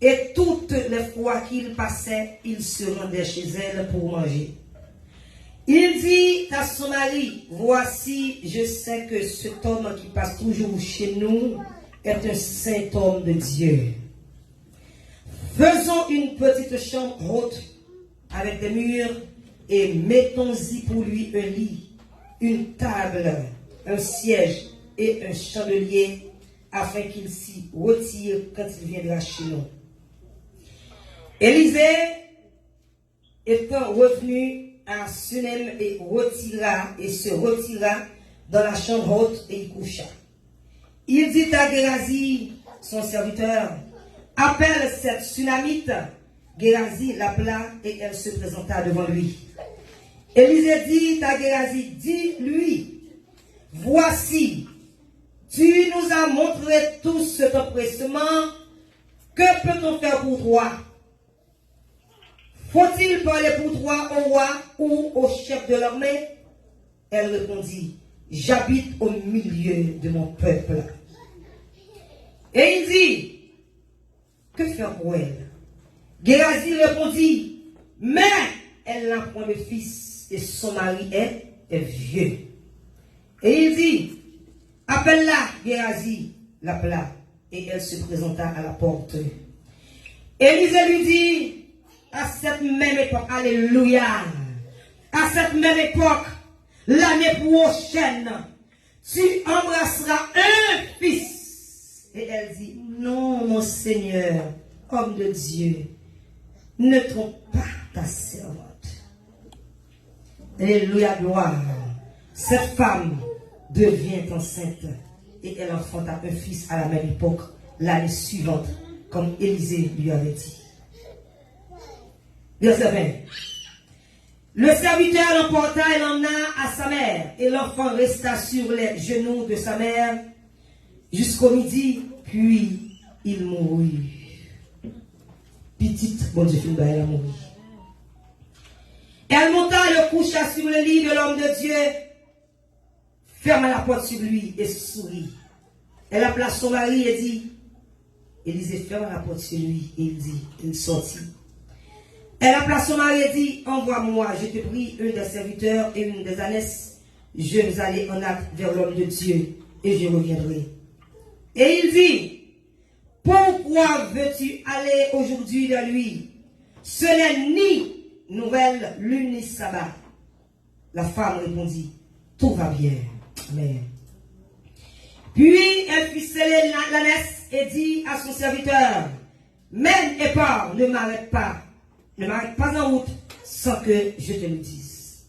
Et toutes les fois qu'il passait, il se rendait chez elle pour manger. Il dit à son mari, voici, je sais que cet homme qui passe toujours chez nous est un saint homme de Dieu. Faisons une petite chambre haute avec des murs et mettons-y pour lui un lit, une table, un siège et un chandelier afin qu'il s'y retire quand il viendra chez nous. Élisée étant revenu à Sunem et se retira dans la chambre haute et y coucha. Il dit à Gérazi, son serviteur, appelle cette Sunamite. Gérazi l'appela et elle se présenta devant lui. Élisée dit à Gérazi, dis-lui, voici, tu nous as montré tout cet empressement, que peut-on faire pour toi? Faut-il parler pour toi au roi ou au chef de l'armée? Elle répondit, j'habite au milieu de mon peuple. Et il dit, que faire pour elle? Gérazi répondit, mais elle n'a point de fils et son mari est vieux. Et il dit, appelle-la. Gérazi l'appela et elle se présenta à la porte. Élisée lui dit, à cette même époque, alléluia, à cette même époque, l'année prochaine, tu embrasseras un fils. Et elle dit, non, mon Seigneur, homme de Dieu, ne trompe pas ta servante. Alléluia, gloire. Cette femme devient enceinte et elle enfanta un fils à la même époque, l'année suivante, comme Élisée lui avait dit. Verset 20. Le serviteur l'emporta et l'emmena à sa mère, et l'enfant resta sur les genoux de sa mère jusqu'au midi, puis il mourut. Petite, bon Dieu, elle a mouru. Elle monta et le coucha sur le lit de l'homme de Dieu, ferma la porte sur lui et sourit. Elle appela son mari et dit, Élisée ferma la porte sur lui et il sortit. Elle appela son mari et dit, envoie-moi, je te prie, un des serviteurs et une des ânesses, je vais aller en acte vers l'homme de Dieu et je reviendrai. Et il dit, pourquoi veux-tu aller aujourd'hui de lui? Ce n'est ni nouvelle lune ni sabbat. La femme répondit, tout va bien. Amen. Puis elle fit sceller l'ânesse et dit à son serviteur, mène et pars, ne m'arrête pas en route sans que je te le dise.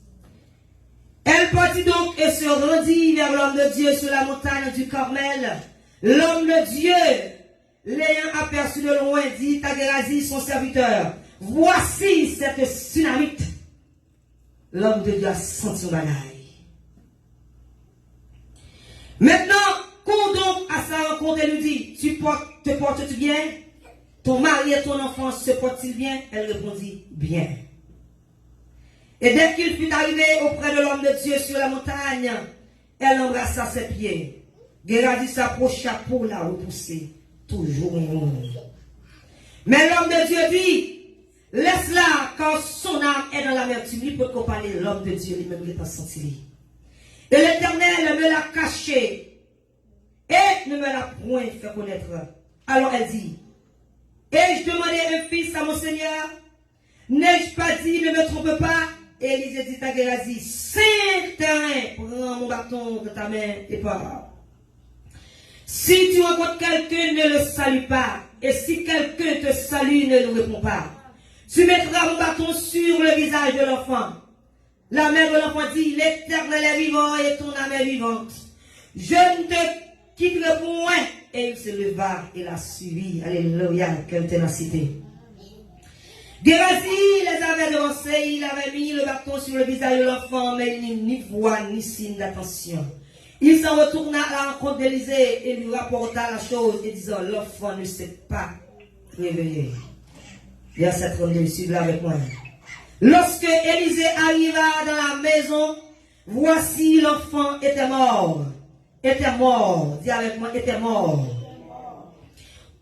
Elle partit donc et se rendit vers l'homme de Dieu sur la montagne du Carmel. L'homme de Dieu, l'ayant aperçu de loin, dit à Gérazi, son serviteur, voici cette Sunamite. L'homme de Dieu a senti son bagaille. Maintenant, cours donc à sa rencontre et lui dit, te portes-tu bien? Ton mari et ton enfant se portent-ils bien? Elle répondit, bien. Et dès qu'il fut arrivé auprès de l'homme de Dieu sur la montagne, elle embrassa ses pieds. Gérazi s'approcha pour la repousser, toujours monde. Mais l'homme de Dieu dit, laisse-la, car son âme est dans l'amertume. Il peut comparer l'homme de Dieu, lui-même, il est en senti. Et l'Éternel me l'a caché et ne me l'a point fait connaître. Alors elle dit, ai-je demandé un fils à mon Seigneur? N'ai-je pas dit, ne me trompe pas? Et Élisée dit à Gérazi, 5 terrains, prends mon bâton de ta main et pars. Si tu rencontres quelqu'un, ne le salue pas. Et si quelqu'un te salue, ne le réponds pas. Tu mettras mon bâton sur le visage de l'enfant. La mère de l'enfant dit, l'Éternel est vivant et ton âme est vivante. Je ne te quitterai point. Et il se leva et la suivit. Alléluia, quelle ténacité. Gérazi les avait devancés, il avait mis le bâton sur le visage de l'enfant, mais il n'y ni voix ni signe d'attention. Il s'en retourna à la rencontre d'Élisée et lui rapporta la chose et disant, l'enfant ne s'est pas réveillé. Verset 32, suivez-la avec moi. Lorsque Élisée arriva dans la maison, voici l'enfant était mort. Était mort. Dis avec moi, était mort.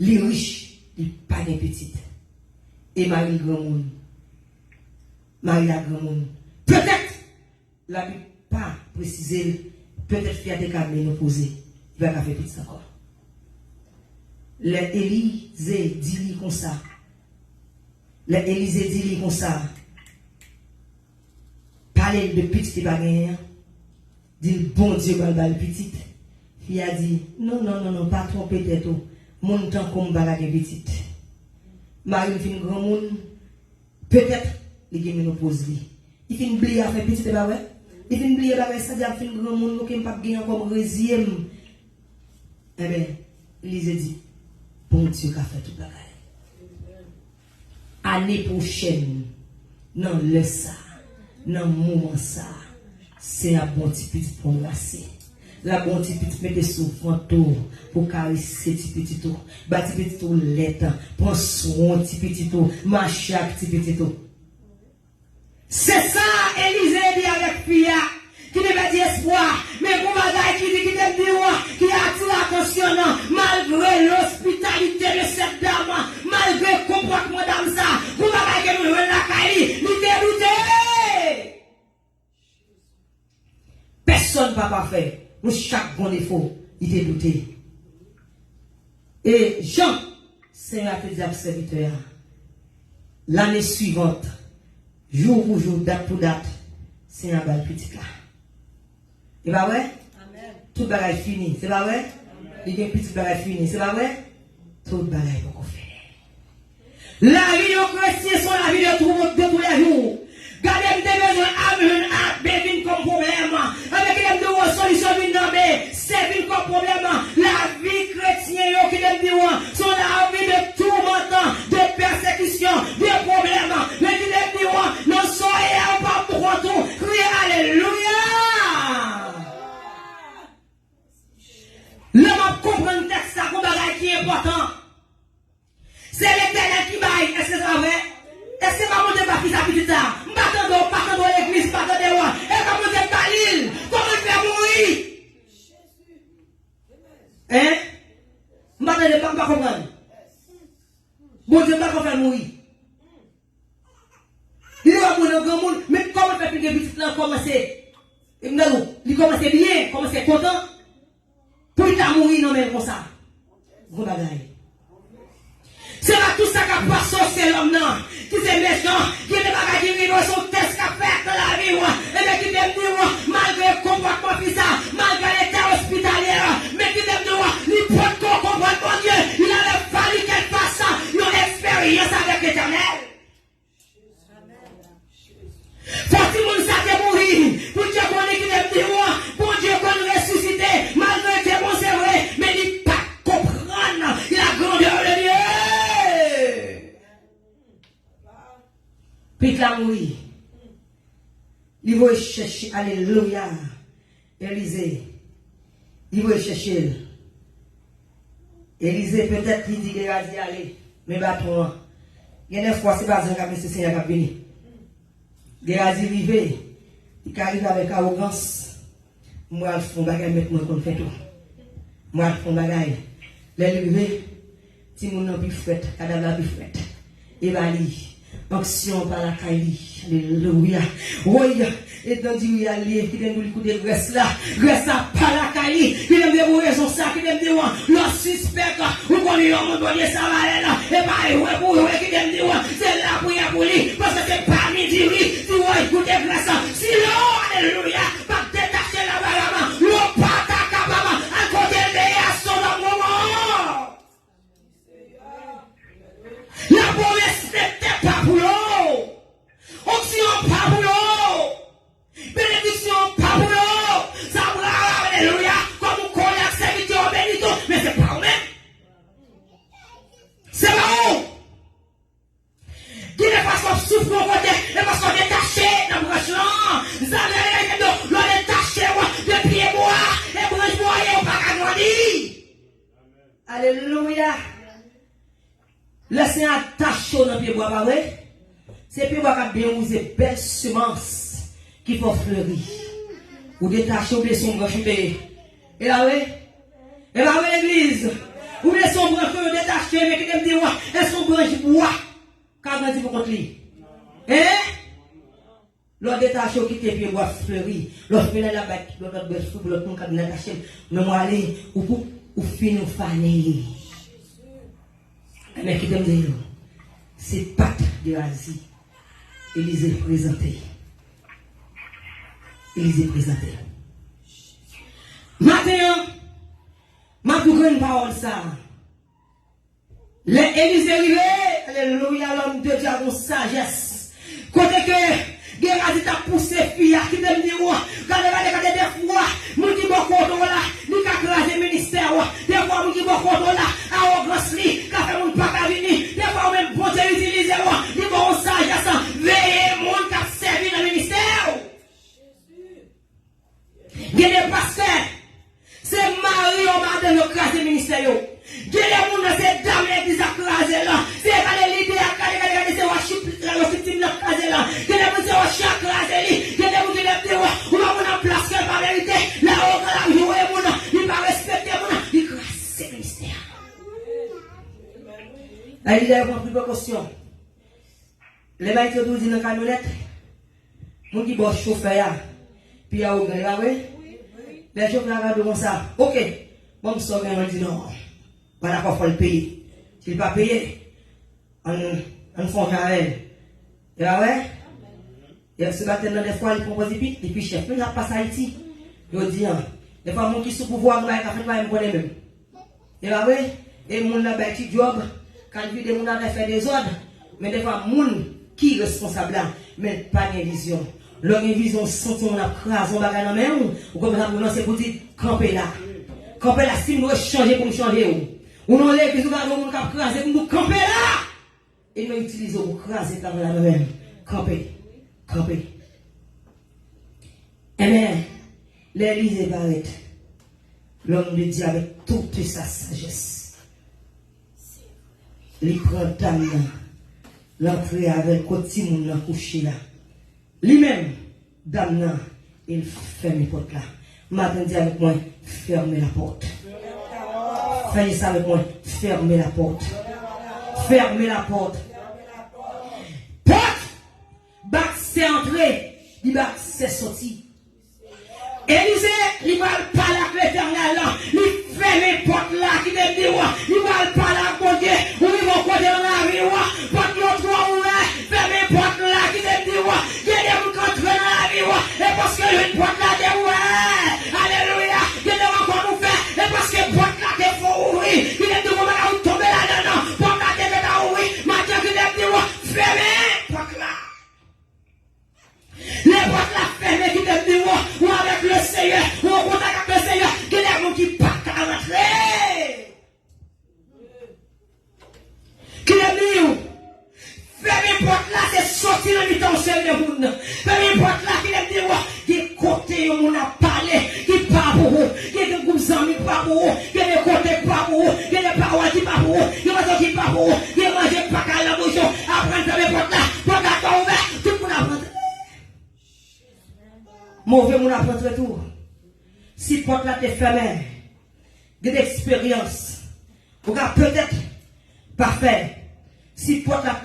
les riches, ils pas de petites. Et Marie grand monde. Marie la grand monde. Peut-être, la Bible pas préciser, peut-être faire des cas nous poser. Il va faire petit encore. L'Élysée dit comme ça. L'Élysée dit comme ça. Parler de petite bagarre. Dit bon Dieu va le petite. Il a dit non, non, non, non, pas trop peut-être. Mon temps comme bagarre petite. Marie fait un grand monde. Peut-être, il y a une pose. Il fait une blague à faire petite bagarre. Il fait une blague à faire ça, il fait un grand monde qui n'a pas gagné comme deuxième. Eh bien, Élysée dit bon Dieu a fait tout bagarre. Année prochaine, non, le ça, non, moment ça, c'est un bon petit petit pour lasser. La bon petit petit met des sous fantômes pour caresser petit petit tout. Bah petit petit tout lettre, prends soin petit petit tout, marche avec petit petit tout. C'est ça, Élysée dit avec Pia, qui ne va dire espoir, mais pour bagaille qui dit qui t'aime dire, qui attire l'attention, malgré l'hospitalité de cette dame, malgré le comportement de ça, pour bagaille que nous la caille, nous dérouté. Personne ne va pas faire. Nous, chaque bon défaut, il est douté. Et Jean, Seigneur te dit à serviteur, l'année suivante, jour pour jour, date pour date, Seigneur va le petit là. C'est pas vrai? Amen. Tout bagage fini, c'est pas vrai? Il y a un petit bagage fini, c'est pas vrai? Tout bagage pour qu'on fait. La vie de chrétien sont la vie de tous les jours. Gardez des besoins à bévin comme problème. Avec les deux solutions c'est comme problème. La vie chrétienne qui aime dire sont la vie de tourmentant, de persécution, de problèmes. Mais qui aime dire non soyez pas pour tout. Criez alléluia. Là, on comprend le texte ça comme bagage qui est important. C'est l'Éternel qui baille. Est-ce que c'est vrai? Est-ce que maman de baptise à petit temps? M'attendons dans l'église, pas dans les rois. Et comment on fait Galil? Comment on fait mourir? Hein? M'attendez pas comprendre. Bon Dieu, pas faire mourir. Il va mourir dans le grand monde, mais comment on fait plus de petite là, commencer? Il commence bien, commence content. Pour il t'a mourir, non, mais comme ça. Vous bagaille. C'est pas tout ça qui passe c'est l'homme, non. Qui c'est méchant, qui est des bagages qui vivent son test qu'a fait dans la vie, et bien qui t'aime dire, malgré le comportement bizarre, malgré l'état hospitalier, mais qui t'aime dire, il peut comprendre mon Dieu, il a fallu qu'elle fasse une expérience avec l'Éternel. Faut-il moun ça te mourir, pour Dieu qu'on est qui t'aime dire, pour Dieu qu'on ressuscité, malgré que bon c'est vrai, mais il pas comprendre la grandeur de Dieu. Puis la mouille. Il va chercher, alléluia. Élysée. Il va chercher. Élysée, peut-être qu'il dit qu'il va y aller. Mais bâton. Il y a des fois, c'est pas un cas, mais c'est Seigneur qui a béni. Il a dit, il arrive avec arrogance. Moi, je fais un bagage, mais moi, je fais tout. Moi, je fais un bagage. L'élevé, si mon nom est fouette, cadavre est fouette. Et va lire. Action par la caille, alléluia. Oui, et dans Dieu, aller, qui vient nous écouter grâce là par la caille, qui vient de raison ça, qui vient de dire, le suspect, ou qu'on lui a donné ça là, et pas, pour qui vient de dire, c'est la prière pour lui, parce que c'est pas midi, lui, tu vas écouter grâce. Si l'eau, alléluia, pas détacher la balama, l'eau pas ta capable, à côté de son moment. La promesse n'était pas pour l'eau. Onction pas pour l'eau. Bénédiction pas pour l'eau. Ça va, alléluia. Comme on connaît la serviteur bénito. Mais c'est pas vrai. C'est pas où. Qui n'est pas qu'on souffre au côté. Et parce qu'on est détaché dans le branchement. Vous avez l'on est détaché de pied bois. Et branche bois et on pas grandir. Alléluia. Laissez un tachon dans le pied bois, pas vrai? C'est le pied bois qui a bien usé, belle semence qui faut fleurir. Ou des tachons, des sombres chutés. Et là, oui? Et là, oui, l'église? Ou bien son branche détaché, mais qui aime dire, est-ce qu'on branche bois? Quand on dit pour contre lui. Hein? L'autre détaché qui te pied bois fleuri. L'autre fait la bête, l'autre bête sous l'autre mon cabinet détaché. Mais moi aller, ou finir faner. Mais qui t'aime dire, c'est pâte de Asie. Élisée présenté. Élisée présenté. Maintenant, ma plus grande parole ça. Les Élisée arrivé, alléluia, l'homme de Dieu a une sagesse. Côté que, Gérard t'a poussé fille, qui t'aime dire, quand des fois, moun qui bon côté là, ni qu'a crasé ministère, des fois, moun qui bon côté là, à Ogros li, qu'a fait moun pas venir, des fois, même bon Dieu utiliser, ni bon sagesse, veillez moun qu'a servi dans le ministère. Il y a des pasteurs, c'est Marie ou madame qui crase le ministère. Il y a des gens, c'est dame l'église qui crase là. C'est les leaders qui c'est worship, le victime qui crase là. Il y a des gens qui worship qui crase lui. Il y a des gens qui disent, on va en place que par vérité, là où on a joué, il va respecter, il crase le ministère. La leader prend plus précaution. Les maîtres qui disent dans la camionnette, mon qui bosse chauffeur, puis il y a un gars, oui. Les gens qui regardent comme ça, ok, bon, je sors, on dit non, pas d'accord, il faut le payer. S'il n'est pas payé, on fait un elle. Et là, ouais, et ce matin, des fois, il propose des pics, et puis chef, il n'a pas ça Haïti. Il dit, des fois, mon qui sous pouvoir, il a fait pas même. Et là, ouais, et mon a bâti job, quand il dit, mon a fait des ordres, mais des fois, mon qui est responsable là, mais pas de vision. Leur vision, senti on a crasé, on va gagner dans la main, ou comme ça, nous c'est pour dire, camper là. Camper là, si nous changer pour nous changer. Ou non, les bisous, nous avons crasé pour nous camper là. Et nous utilisons pour craser dans la main. Camper. Camper. Eh bien, l'Élysée Barrett, l'homme de Dieu avec toute sa sagesse. Il prend Dame, l'entrée avec le côté de couché là. Lui-même, Dame, il ferme la porte là. Matin, dit avec moi, fermez la porte. Faites ça avec moi, fermez la porte. Fermez la porte. Porte! Bac c'est entré, il bac c'est sorti. Élisée, il va parler avec l'Éternel là, il ferme les portes là qui te dit, il va parler avec Dieu, ou il va côté dans la vie, porte l'autre ouvert, ferme les portes là qui te dit, il y a des gens qui entrent dans la vie, et parce que une porte là est ouverte, alléluia, il y a des gens qui nous fait, et parce que porte là est faut ouvrir, il y a des gens qui tomber là-dedans, porte là est ouvrir, maintenant qui te dit, fermez porte là. Les portes là fermées qui te dit, ou avec le Seigneur, ou en contact avec le Seigneur, que les gens qui partent à rentrer. Qui les dit, fermez porte là, c'est sortir dans l'intentionnel de monde. Fermez porte là, qui les dit, qui côté où on a parlé, qui parle pour vous, qui est des groupes amis pas pour vous, qui est des côtés pas pour vous, qui est des paroles qui pas pour vous, qui est des qui pas pour vous, qui est mangé pas qu'à la bouche, après fermez porte là, porte là ouvert, tout le monde a rentré. Mauvais mon apprendre tout. Si porte là t'es fermée, de l'expérience, vous avez peut-être pas fait. Si porte là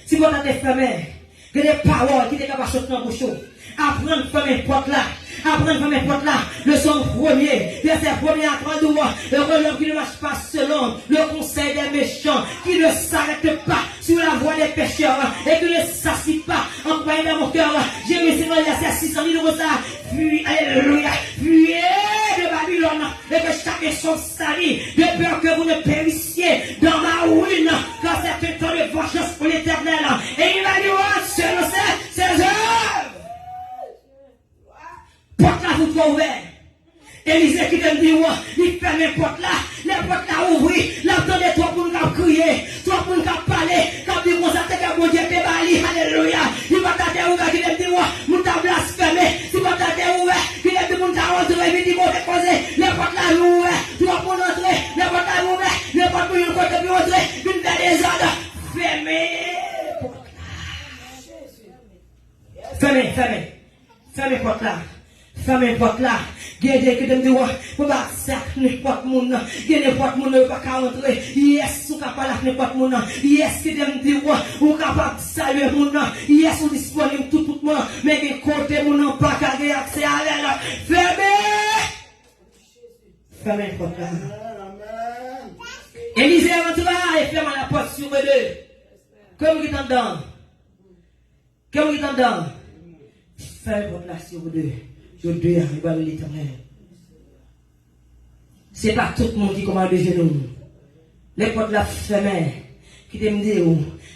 si porte là t'es fermée, que des paroles qui t'es capable de sortir dans le bouchon. Apprendre à fermer porte là. Apprendre à fermer porte là. Le son premier, verset premier à 32. Le royaume qui ne marche pas selon le conseil des méchants, qui ne s'arrête pas sur la voie des pécheurs et qui ne s'assit pas en croyant dans mon cœur. J'ai réussi à verset 600 000 euros ça. Puis, alléluia, fuyez de Babylone et que chacun soit sali, de peur que vous ne périssiez dans ma ruine, car c'est un temps de vengeance pour l'Éternel. Et il va dire, selon ses œuvres. Porte là, vous trouvez ouvert. Élisée qui te dit, il ferme les portes là, les portes là ouvrent, l'entendez toi pour nous crier, toi pour nous parler, quand tu commences à te dire, mon Dieu, t'es bali, alléluia. Il va t'attendre ouvert, qui te dit, mon t'a blasphémé, il va t'attendre ouvert, qui te dit, mon t'a rentré, il dit, mon t'es causé, les portes là ouvertes, toi pour nous entrer, les portes là ouvertes, les portes pour nous côté pour entrer, une belle des ordres, fermez, porte là. Fermez, porte là. Fermez porte là. Gardez que de me dire, pour pas sac n'importe monde, que n'importe monde pas qu'à entrer. Yes, ou capable n'importe monde. Yes, que de me dire, ou capable saluer monde. Yes, ou disponible tout monde. Mais que côté monde pas qu'à accès à elle. Fermez. Fermez la porte là. Élisée rentre là et ferme la porte sur eux deux. Comme vous êtes en dedans. Comme vous êtes en dedans. Fermez la porte là sur eux deux. Je dois y l'éternel. C'est pas tout le monde qui commande de genoux. Les portes la fermées. Qui te me dit,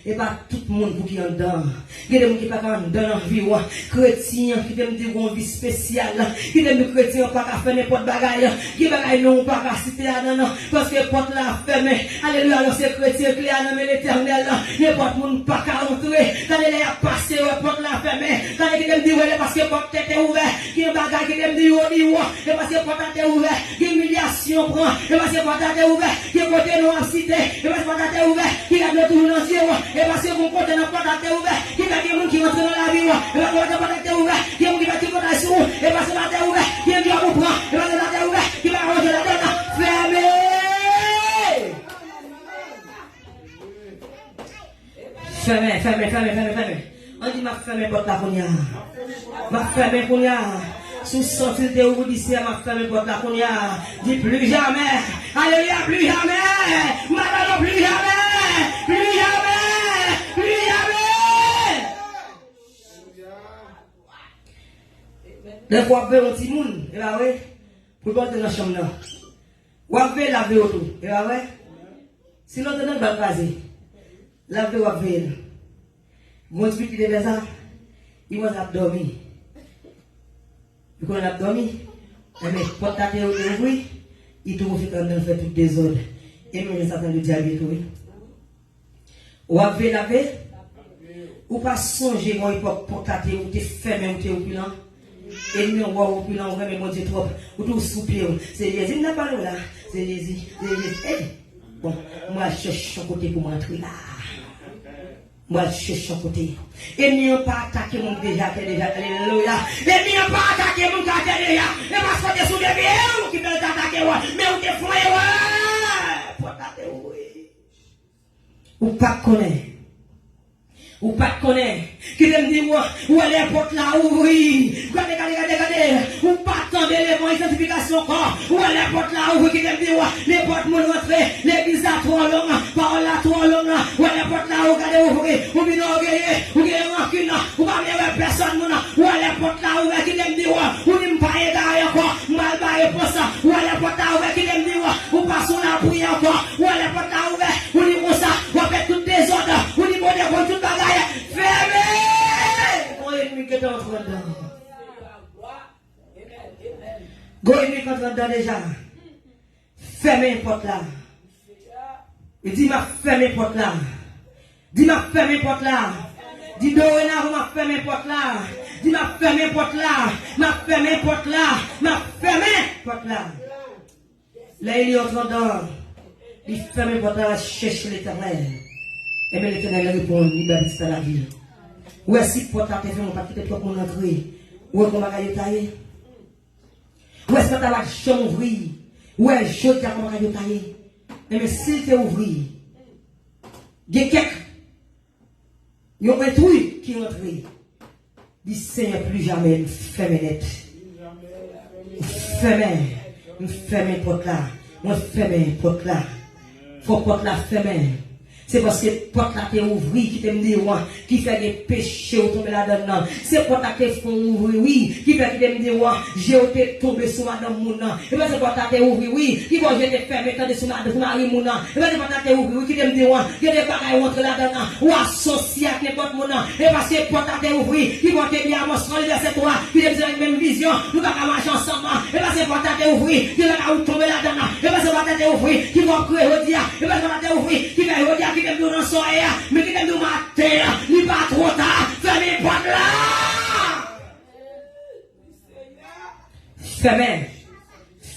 et pas tout le monde pour qui en dedans. Il y a des gens qui ne sont pas dans la vie. Chrétiens qui te me dit une vie spéciale. Qui te me dit chrétiens pas qu'à faire n'importe bagaille. Qui bagaille non pas qu'à citer à non. Parce que porte la fermée. Alléluia, alors c'est chrétien qui a nommé l'éternel. N'importe monde pas qu'à entrer. Quand il est passé, porte la fermée. Quand il te me dit, parce que porte était ouverte. Qui est bagaille qui te me dit, et parce que porte était ouverte. Qui humiliation prend. Et parce que porte était ouverte. Qui est côté non à citer. Et parce que porte était ouverte. Qui a de tout entier. Et parce que mon côté n'a pas été ouvert. Qui a des gens qui rentrent dans la vie. Et parce que pas été ouvert. Qui a des gens qui vont être sur. Et parce que pas été ouvert. Qui a des gens qui vont prendre. Et parce que pas été ouvert. Qui va ranger la donne. Fermez. Fermez. On dit ma fermé porte la cognac. Ma fermé cognac. Sous sortie de vous d'ici, ma fermé porte la cognac. Dis plus jamais. Alléluia, plus jamais. Madame, plus jamais. Plus jamais. Des fois, on un petit monde, et là, ouais, pour porter dans la chambre là. Ou avez laver autour, et là, ouais. Sinon, tu n'as pas casé. Laver ou avez. Mon petit qui est ça, il va dormir. Quand on a dormi, mais pour tâter au début, il trouve quand même fait tout désordre. Et même ça le diable tout. Ou avez lavé, ou pas songer moi pour tâter ou te fermer ou te opulent. Et nous on voit opulent, on va me manger trop. Ou tout soupier. C'est les n'a pas là. C'est les. Bon, moi je cherche un côté pour m'entrer là. Moi, je cherche un côté. Et nous n'avons pas attaqué mon déjà. Alléluia. Et nous n'avons pas attaqué mon déjà. Et parce que tu es sous les vieux qui veulent t'attaquer. Mais on te fout. Pour t'attaquer, oui. Ou pas connaître. Ou pas connaître. Qui me dit, où est les portes là, ouvrir. Regardez. Ou pas attendre les bons identifications encore. Où est les portes là, ouvrir. Qui me dit, les portes m'ont rentré. L'église a trop long. Parole a trop long. Où est les portes là, regardez, ouvrir. Ou bien orgueilleux. Ou bien rancune. Ou pas bien personne. Où est les portes là, ouvrir. Qui me dit, ou ne pas aider encore. Mal barré pour ça. Où est les portes là, ouvrir. Qui me dit, ou pas sur la prière encore. Où est les portes là, ouvrir. Ou dit comme ça. Ou fait tout désordre. Ou dit bon, de toute bagaille. Fermez! Go ennemi qui est en train de. Go ennemi qui est en train de déjà. Fermez la porte là. Il dit ma fermez la porte là. Dis ma fermez la porte là. Dis dorénavant ma fermez la porte là. Dis ma fermez la porte là. Ma fermez la porte là. Ma fermez la porte là. Là il est en train de. Il ferme la porte là. Cherche l'éternel. Et bien l'éternel répond, il va rester à la ville. Ou est-ce que pour ta on pas quitter pour entrer? Ou est-ce qu'on va tailler? Ou est-ce que tu as la chambre ouvrie? Ou est-ce que tu as la tailler? Et bien s'il te ouvre, il y a quelqu'un, il y a un truc qui entre. Dis Seigneur, plus jamais, ferme net. Ferme porte là. Ferme porte là. Faut porte là, ferme. C'est parce que porte là t'es ouvri qui t'aime dire qui fait des péchés au tomber là-dedans. C'est porte là t'es font ouvrir oui qui fait qui t'aime dire j'ai été tombé sur madame mouna. Et bien c'est porte là t'es ouvri oui qui va jeter fermé quand sur madame mari mouna. Et bien c'est porte là t'es ouvri oui qui t'aime dire il y a des bagailles entre là-dedans ou associé avec n'importe mouna. Et parce que porte là t'es ouvri qui va te dire à mon verset 3 qui t'aime dire la même vision nous va marcher ensemble. Et bien c'est porte là t'es ouvri qui va tomber là-dedans. Et bien c'est porte là t'es ouvri qui va créer redire. Et bien c'est porte là t'es ouvri qui va redire qui t'aime dans soirée, mais qui t'aime dans matin, il pas trop tard, fermez les portes là.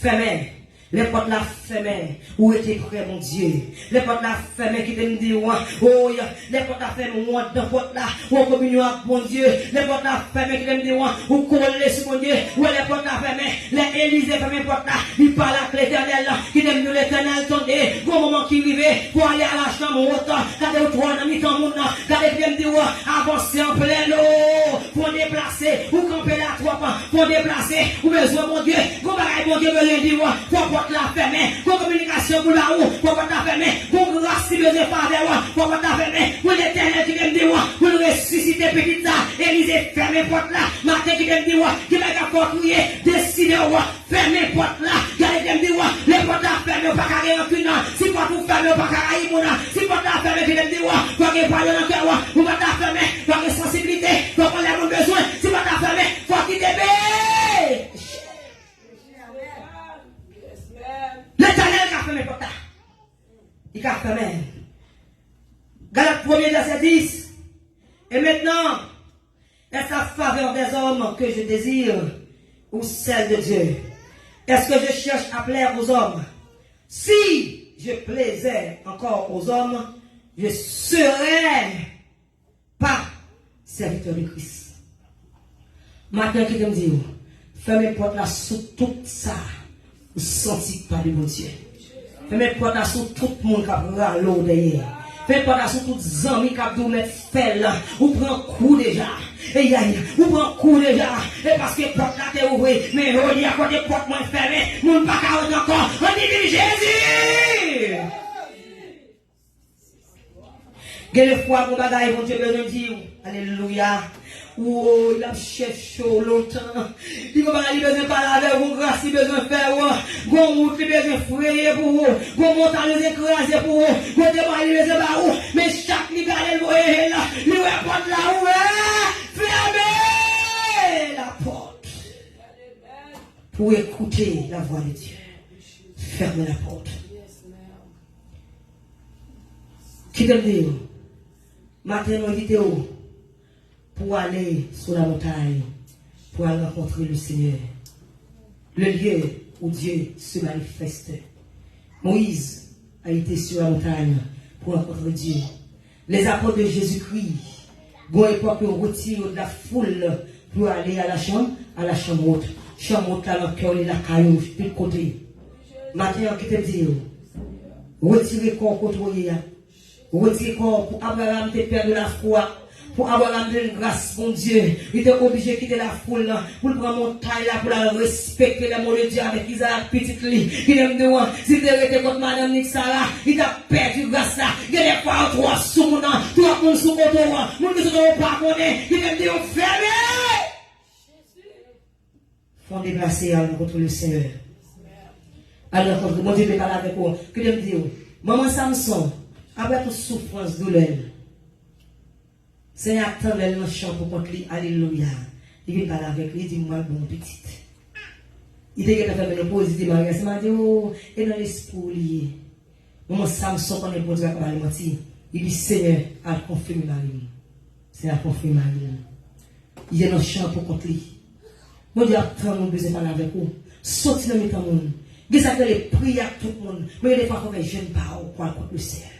Fermez les portes là, fermées, où était prêt, mon Dieu? Les portes la fermées qui te me disent, oh, les portes la fermées, moi, dans porte là, où communion avec mon Dieu, les portes la fermées qui te me disent, où coller sur mon Dieu, où les portes la fermées, les Élysées fermées porte là, il parle avec l'éternel là, qui t'aime de l'éternel tomber, au moment qui vivait, pour aller à la chambre haute, regardez au trois dans mi-temps, mon nom, regardez qui me dit, avancer en plein eau, pour déplacer, ou camper la troppe, pour déplacer, ou besoin, mon Dieu, vous bagaille, mon Dieu, me dit, pour porte la fermée, pour communication pour la roue, pour porte la fermée, pour grâce si besoin par vers pour porte la fermée, pour l'éternel qui me dit, pour nous ressusciter petit ça, Élysée, fermez porte là, matin qui me dit, qui m'a qu'à construire, décider, fermez porte là, regardez qui me dit, les portes la fermées, pas qu'à rien aucune, si porte vous fermez, pas qu'à rien, si porte la fermée, qui me dit, pas qu'il parle dans le cœur, vous porte la fermée, pas qu'il sensibilité, pas qu'on ait mon besoin, si porte la fermée, faut qu'il t'aime. L'éternel qui a fermé porte. Il a fermé. Galate 1er verset 10. Et maintenant, est-ce la faveur des hommes que je désire ou celle de Dieu? Est-ce que je cherche à plaire aux hommes? Si je plaisais encore aux hommes, je serais pas serviteur de Christ. Maintenant, qui te me dit, fermez porte là sous tout ça. Vous sentez pas de mon Dieu. Faites porte là sur tout le monde qui a pris l'eau derrière. Faites porte là sur tous les amis qui a dû mettre fait là. Vous prenez un coup déjà. Et vous prenez un coup déjà. Et parce que porte là t'es ouvert. Mais il y a côté porte moins fermée. Mon pas qu'à encore. On dit Jésus. Quelle fois mon bagaille, mon Dieu, besoin de dire. Alléluia. Oh, il a cherché longtemps. Il va pas besoin de parler avec vous, grâce, il besoin de faire, bon, route, il besoin de frayer pour vous, bon, montagne, écraser pour vous, bon, débat, il besoin de vous, mais chaque libéral, vous voyez là, il va porte là, fermez la porte. Pour écouter la voix de Dieu. Fermez la porte. Qui te dit, matin, on dit, pour aller sur la montagne, pour aller rencontrer le Seigneur. Le lieu où Dieu se manifeste. Moïse a été sur la montagne pour rencontrer Dieu. Les apôtres de Jésus-Christ, bon époque, on retire de la foule pour aller à la chambre haute. Chambre haute, là, le cœur, la caillou, de côté. Maintenant, qui te dit, retirez corps contre retirez corps pour Abraham te perdre la foi. Pour avoir une grâce, mon Dieu, il était obligé de quitter la foule pour prendre mon taille là, pour la respecter le mot de Dieu avec Isaac petit lit. Il aime de moi, si tu étais contre Madame Nixara, il t'a perdu grâce là. Il y a des fois, trois sous mon nom, trois mon sous mon tour, mon qui ne pas connaître, il aime de vous fermer. Faut déplacer contre le Seigneur. Alors, quand mon Dieu parle avec vous, que je me dis, maman Samson, après toute souffrance, douleur, Seigneur attend le chant pour contre lui. Alléluia. Il vient parler avec lui, il dit, moi, bon petit. Il dit qu'il a fait une pause, il dit, Maria, il m'a dit, oh, et dans l'esprit lié. Maman Samson, quand il est bon Dieu, il dit, Seigneur, a confirmé Marie. Seigneur, a confirmé Marie. Il y a un chant pour contre lui. Mon Dieu attend mon besoin de parler avec vous. Sorti dans mes temps, mon. Il y a des prières tout le monde. Mais il y a des fois qu'on fait jeune parole contre le Seigneur.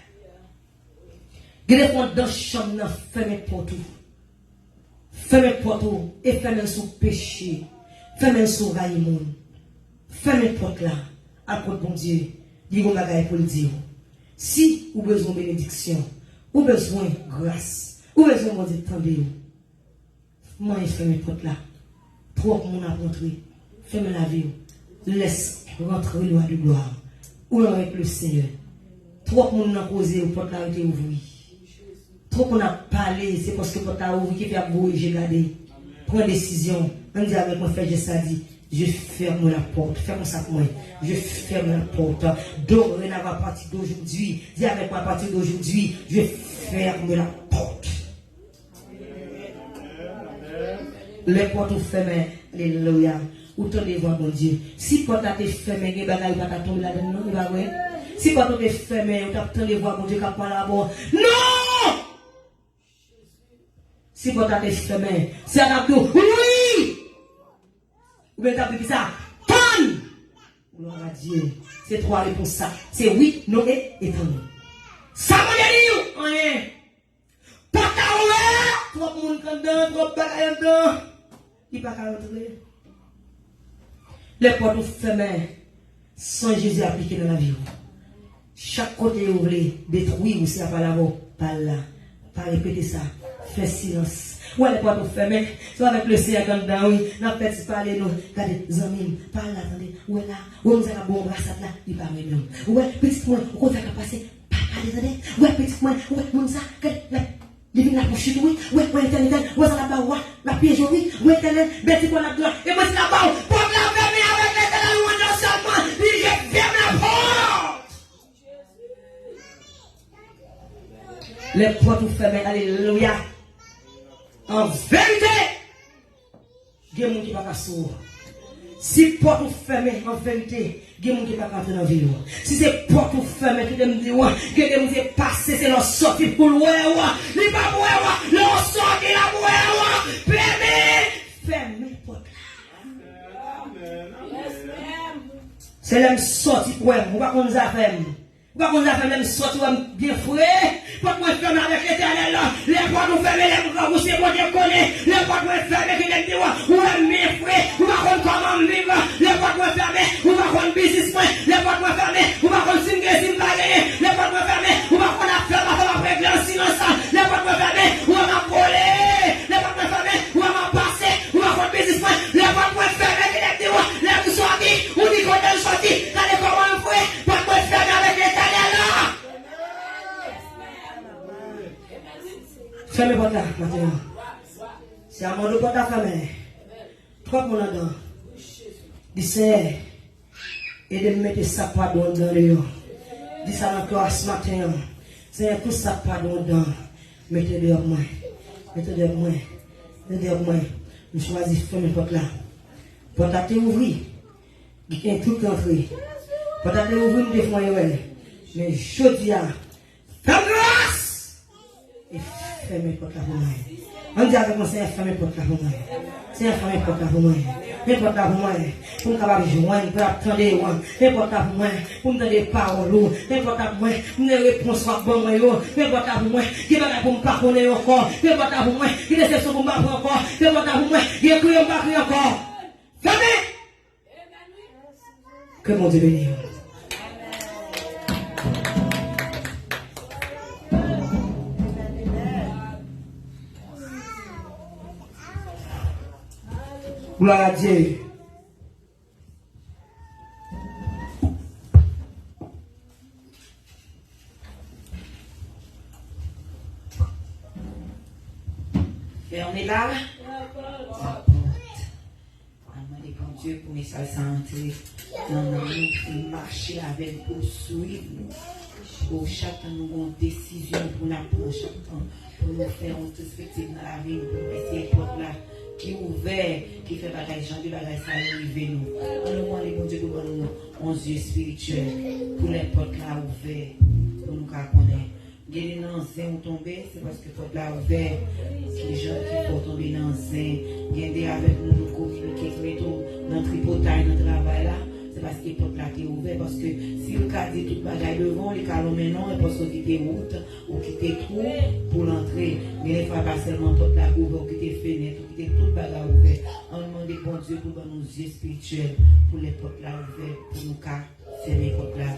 Il y a des fois dans la chambre, fermez porte. Fermez porte et fermez son péché. Fermez son raïmon. Fermez porte là. À côté de bon Dieu. Dis-vous bagaille pour le dire. Si vous avez besoin de bénédiction, ou besoin de grâce, ou besoin de tendez moi fermez porte là. Trop de monde a rentré. Fermez la vie. Laisse rentrer le roi de gloire. Ou avec le Seigneur. Trop de monde a causé ou porte là été ouvert. Trop qu'on a parlé, c'est parce que quand tu as ouvert qui fait à bouger, j'ai gardé. Prends une décision. On dit avec moi, frère, j'ai ça dit. Je ferme la porte. Ferme ça pour moi. Je ferme la porte. Dorénavant, à partir d'aujourd'hui, dis avec moi, à partir d'aujourd'hui, je ferme la porte. Les portes fermées. Alléluia. Où t'en es voir, mon Dieu. Si porte a été fermée, il va pas tomber là-dedans, non, il va voir. Si porte a été fermée, t'en es voir, mon Dieu, qui a pas là-bas. Non! Si vous avez fermé, c'est un abdou. Oui! Ou bien t'as dit ça? Tonne! Gloire à Dieu. C'est trois réponses ça. C'est oui, non et étonné. Ça m'a dit, rien. Pas qu'à ouvert. Trop de monde dedans, trop de bagaille dedans. Il n'y a pas qu'à rentrer. Les portes fermées sans Jésus appliqué dans la vie. Chaque côté vous voulez détruire ou c'est pas là-bas. Pas là. Pas répéter ça. Fais silence. Ouais, les portes fermées. Soit avec le Seigneur comme dans oui. N'a pas de parler nous. Regardez, amis, parle là, attendez. Ouais là. Ouais, nous avons bon brassard là. Il parle de nous. Ouais, petit point, on compte à passer. Parlez, attendez. Ouais, petit point, ouais, nous ça. Regardez, il vient la poche, oui. Ouais, ouais, internet. Ouais, ça la bas, la piège, oui. Ouais, internet. Bête, quoi, la gloire. Et moi, c'est la bas. Pour la fermer avec l'éternel, ou non seulement. Il ferme la porte. Les portes fermées, alléluia. En vérité, il y a des gens qui ne sont pas sourds. Si porte fermée, en vérité, il y a des gens qui ne sont pas dans la vie. Si c'est porte fermée, qui me dit, il y a des gens qui sont passés, c'est leur sortie pour le voir. Il n'y a pas de leur sortie, la voir. Fermez porte. C'est la sortie pour eux. On va qu'on nous a fait. Pourquoi qu'on a fait même sortir bien frais? Pourquoi qu'on ferme avec l'éternel là? Les portes nous ferment, les portes vous c'est bon Dieu connaît. Les portes nous ferment, qui les dit, ou même bien frais, ou va qu'on comment vivre. Les portes nous ferment, ou va qu'on business point. Les portes nous ferment, ou va qu'on single sim pas gagner. Les portes nous ferment, ou va qu'on a fait la femme après le silence. Les portes nous ferment, ou va qu'on voler. Les portes nous ferment, ou va qu'on passer, ou va qu'on business point. Les portes nous ferment, qui les dit, les vous sortis, ou dit qu'on est sorti. Regardez comment on fait, porte nous ferment avec l'éternel. Fermez votre là, maintenant. C'est à mon de porte à fermer. Trois mon là-dedans. Dis c'est. Et de mettre ça pardon dans le. Dis ça encore ce matin. C'est tout ça pardon dans. Mettez dehors moi. Mettez dehors moi. Mettez dehors moi. Je choisis fermer porte là. Porte à te ouvrir. Il y a un truc entré. Porte à te ouvrir des fois. Mais je dis à. Ferme grâce! Et fermez porte là pour moi. On dit avec moi, c'est fermez porte là pour moi. C'est fermez porte là pour moi. Fermez porte là pour moi. Pour nous capables de joindre, pour attendre, fermez porte là pour moi. Pour nous donner des paroles, fermez porte là pour moi. Pour nous réponses pour moi. Fermez porte là pour moi. Qui va pour me pardonner encore. Fermez porte là pour moi. Qui déception pour me pardonner encore. Fermez porte là pour moi. Qui est crié, on va crier encore. Fermez! Que mon Dieu bénisse. Gloire à Dieu. Et on est là. On demande bon Dieu pour mes salles santé. Dans nous marcher avec vous, suivre nous. Pour chacun nous avons une décision pour la prendre chacun. Pour nous faire une perspective dans la vie. Pour essayer de là. Qui est ouvert, qui fait bagage, gens du bagage, ça arrive nous. On nous demande, bon Dieu, pour nous, 11 yeux spirituels, pour les portes là ouvertes, pour nous connaître. Il y a des anciens qui sont tombés, c'est parce que les portes là ouvertes, les gens qui font tomber dans l'ancien, il y a des avec nous, nous communiquer, qui mettent dans le tripotage, dans le travail là. C'est parce que les portes là sont ouvertes, parce que si le cas dit tout bagage devant, les calons maintenant, ils peuvent quitter route ou quitter trou pour l'entrée. Mais les fois pas seulement porte là ouverte, ou quitter fenêtre, ou quitter tout bagage ouvert. On demande bon Dieu pour nos yeux spirituels, pour les portes là ouvertes, pour nous fermer les portes là.